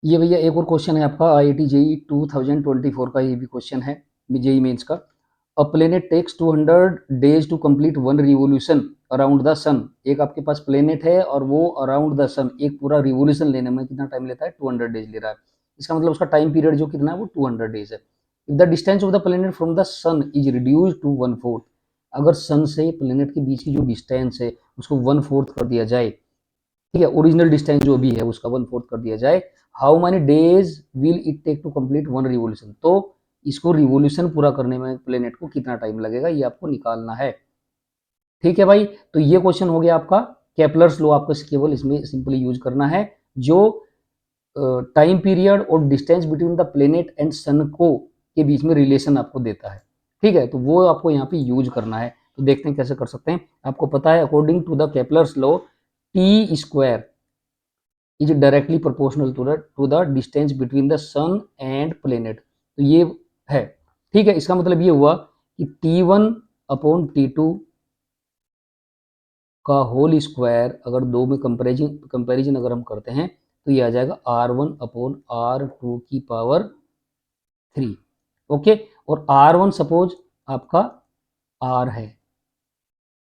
ये भैया एक और क्वेश्चन है आपका IIT जेई 2024 का, ये भी क्वेश्चन है जेई मेंस का। A planet takes 200 days to complete one revolution around the sun. एक आपके पास प्लेनेट है और वो अराउंड द सन एक पूरा रिवोल्यूशन लेने में कितना टाइम लेता है? 200 डेज ले रहा है। इसका मतलब उसका टाइम पीरियड जो कितना है वो 200 डेज है। If the distance of the planet from the sun is reduce to 1/4, अगर सन से प्लेनेट के बीच की जो डिस्टेंस है उसको 1/4 कर दिया जाए, ठीक है, ओरिजिनल डिस्टेंस जो भी है उसका 1/4 कर दिया जाए, how many days will it take to complete one revolution, तो इसको रिवोल्यूशन पूरा करने में प्लेनेट को कितना टाइम लगेगा ये आपको निकालना है। ठीक है भाई, तो ये क्वेश्चन हो गया आपका। केपलर्स लॉ आपको केवल इसमें सिंपली यूज करना है, जो टाइम पीरियड और distance between the planet and sun को के बीच में रिलेशन आपको देता है। ठीक है, तो वो आपको यहाँ पे यूज करना है। तो देखते हैं कैसे कर सकते हैं। आपको पता है according to the Kepler's law T square is directly proportional to the distance between the sun and planet. तो ये है। ठीक है, इसका मतलब ये हुआ कि T1 अपॉन T2 का होल स्क्वायर अगर दो में कंपेरिजन अगर हम करते हैं तो ये आ जाएगा R1 अपॉन R2 की पावर 3। ओके, और R1 सपोज आपका R है,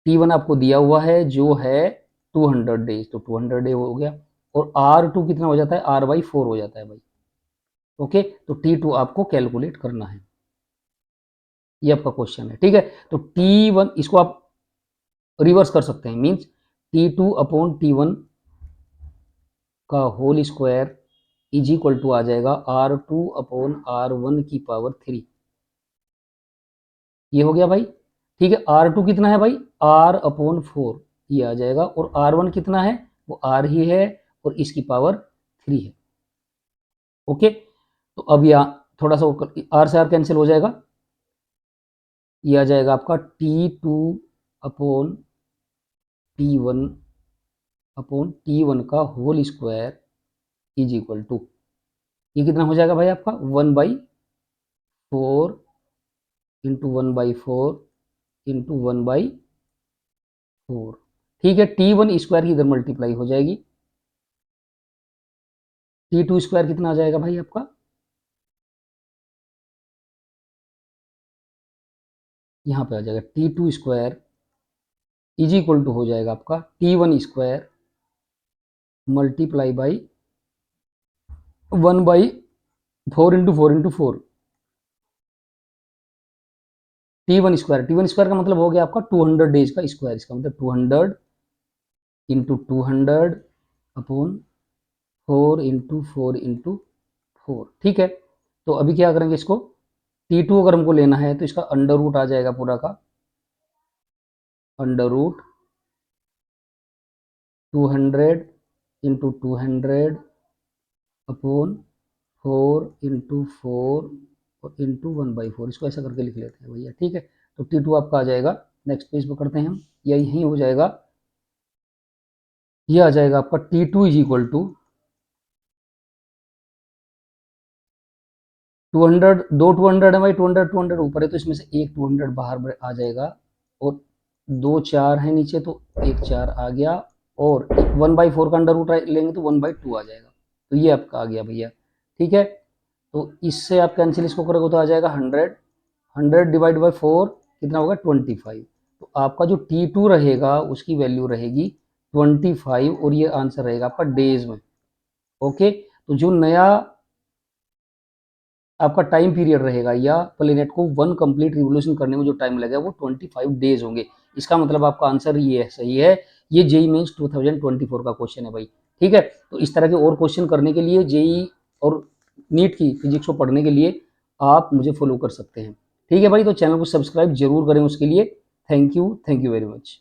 T1 आपको दिया हुआ है जो है 200 डेज, तो 200 डे हो गया, और R2 कितना हो जाता है? R/4 हो जाता है भाई। ओके, तो T2 आपको कैलकुलेट करना है, ये आपका क्वेश्चन है। ठीक है, तो T1 इसको आप रिवर्स कर सकते हैं, मींस T2 अपॉन T1 का whole square is equal to आ जाएगा R2 अपॉन R1 की पावर 3। ये हो गया भाई। ठीक है, R2 कितना है भाई? R अपॉन 4 ये आ जाएगा, और R1 कितना है? वो R ही है और इसकी पावर 3 है। ओके, तो अब यहाँ थोड़ा सा R से R कैंसिल हो जाएगा, ये आ जाएगा आपका T2 upon T1 upon T1 का whole square is equal to, ये कितना हो जाएगा भाई आपका? 1/4 इंटू 1/4 इंटू 1/4। ठीक है, T1 स्क्वायर की इधर मल्टीप्लाई हो जाएगी, T2 स्क्वायर कितना आ जाएगा भाई आपका? यहाँ पे आ जाएगा T2 square is equal to हो जाएगा आपका T1 square multiply by 1/4 into 4 T1 square का मतलब हो गया आपका 200 डेज का स्क्वायर। इसका मतलब 200 इंटू 200 अपॉन 4 इंटू 4 इंटू 4। ठीक है, तो अभी क्या करेंगे, इसको T2 अगर हमको लेना है तो इसका अंडर रूट आ जाएगा पूरा का, under root 200 into 200 upon 4 into 4 और इंटू 1/4, इसको ऐसा करके लिख लेते हैं भैया। ठीक है, तो T2 आपका आ जाएगा, नेक्स्ट पेज पर करते हैं हम, या यही हो जाएगा, ये आ जाएगा आपका T2 इज इक्वल टू 200, दो 200 है भाई, 200 ऊपर है तो इसमें से एक 200 बाहर आ जाएगा, और दो 4 है नीचे तो एक 4 आ गया, और 1/4 का अंडर रूट लेंगे तो 1/2 आ जाएगा, तो ये आपका आ गया भैया। ठीक है, तो इससे आप कैंसिल इसको करोगे तो आ जाएगा 100, 100 डिवाइड बाई 4 कितना होगा? 25। तो आपका जो T2 रहेगा उसकी वैल्यू रहेगी 25, और ये आंसर रहेगा आपका डेज में। ओके, तो जो नया आपका टाइम पीरियड रहेगा या प्लेनेट को वन कंप्लीट रिवोल्यूशन करने में जो टाइम लगेगा वो 25 डेज होंगे। इसका मतलब आपका आंसर ये है, सही है। ये जेई मेंस 2024 का क्वेश्चन है भाई। ठीक है, तो इस तरह के और क्वेश्चन करने के लिए, जेई और नीट की फिजिक्स को पढ़ने के लिए आप मुझे फॉलो कर सकते हैं। ठीक है भाई, तो चैनल को सब्सक्राइब जरूर करें उसके लिए। Thank you very much.